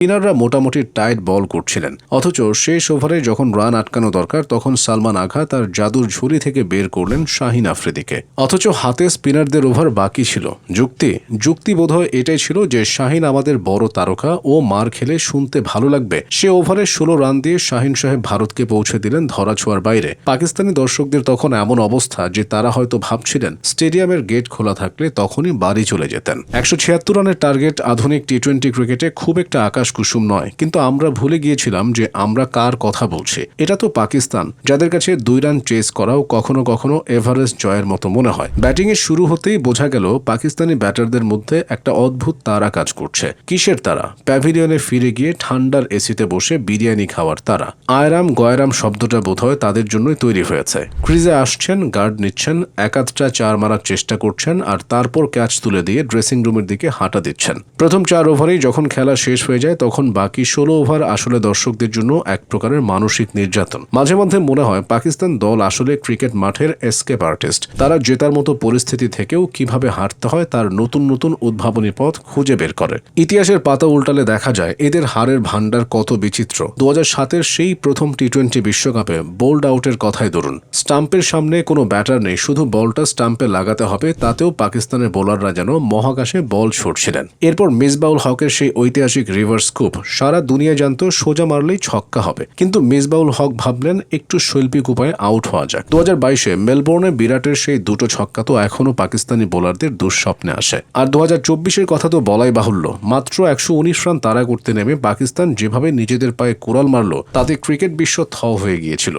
স্পিনাররা মোটামুটি টাইট বল করছিলেন, অথচ শেষ ওভারে যখন রান আটকানো দরকার তখন সালমান আগা তার জাদুর ঝুলি থেকে বের করলেন শাহিন আফ্রিদিকে। অথচ হাতে স্পিনারদের ওভার বাকি ছিল। যুক্তি বোধহয় এটাই ছিল যে শাহিন আমাদের বড় তারকা, ও মার খেলে শুনতে ভালো লাগবে। সে ওভারে 16 রান দিয়ে শাহিন সাহেব ভারতকে পৌঁছে দিলেন ধরাছোঁয়ার বাইরে। পাকিস্তানি দর্শকদের তখন এমন অবস্থা যে তারা হয়তো ভাবছিলেন স্টেডিয়ামের গেট খোলা থাকলে তখনই বাড়ি চলে যেতেন। 176 রানের টার্গেট আধুনিক টি-20 ক্রিকেটে খুব একটা আকাশ কুসুম নয়, কিন্তু আমরা ভুলে গিয়েছিলাম যে আমরা কার কথা বলছি। এটা তো পাকিস্তান, যাদের কাছে 2 রান চেস করাও কখনো কখনো এভারেস্ট জয়ের মতো মনে হয়। ব্যাটিংয়ের শুরু হতেই বোঝা গেল পাকিস্তানি ব্যাটারদের মধ্যে একটা অদ্ভুত তারা কাজ করছে। কিসের তারা? প্যাভিলিয়নে ফিরে গিয়ে ঠান্ডার এসিতে বসে বিরিয়ানি খাওয়ার তারা। আয়রাম গয়রাম শব্দটা বোধহয় তাদের জন্যই তৈরি হয়েছে। ক্রিজে আসছেন, গার্ড নিচ্ছেন, একাধটা 4 মারার চেষ্টা করছেন, আর তারপর ক্যাচ তুলে দিয়ে ড্রেসিং রুমের দিকে হাঁটা দিচ্ছেন। প্রথম 4 ওভারেই যখন খেলা শেষ হয়ে যায় তখন বাকি 16 ওভার আসলে দর্শকদের জন্য এক প্রকারের মানসিক নির্যাতন। মাঝে মধ্যে মনে হয় পাকিস্তান দল আসলে ক্রিকেট মাঠের এসকেপ আর্টিস্ট। তারা জেতার মতো পরিস্থিতি থেকেও কিভাবে হারতে হয় তার নতুন নতুন উদ্ভাবনী পথ খুঁজে বের করে। ইতিহাসের পাতা উল্টালে দেখা যায় এদের হারের ভান্ডার কত বিচিত্র। 2007-এর সেই প্রথম টি-20 বিশ্বকাপে বোল্ড আউটের কথাই ধরুন। স্টাম্পের সামনে কোনো ব্যাটার নেই, শুধু বলটা স্টাম্পে লাগাতে হবে, তাতেও পাকিস্তানের বোলাররা যেন মহাকাশে বল ছুড়ছিলেন। এরপর মিসবাউল হকের সেই ঐতিহাসিক রিভার্স স্কুপ, সারা দুনিয়া জানতো সোজা মারলেই ছক্কা হবে, কিন্তু মিসবাউল হক ভাবলেন একটু শৈল্পিক উপায়ে আউট হওয়া যাক। 2022-এ মেলবোর্নে বিরাটের সেই 2টো ছক্কা তো এখনও পাকিস্তানি বোলারদের দুঃস্বপ্নে আসে। আর 2024-এর কথা তো বলাই বাহুল্য। মাত্র 119 রান তাড়া করতে নেমে পাকিস্তান যেভাবে নিজেদের পায়ে কোড়াল মারল, তাতে ক্রিকেট বিশ্ব থ হয়ে গিয়েছিল।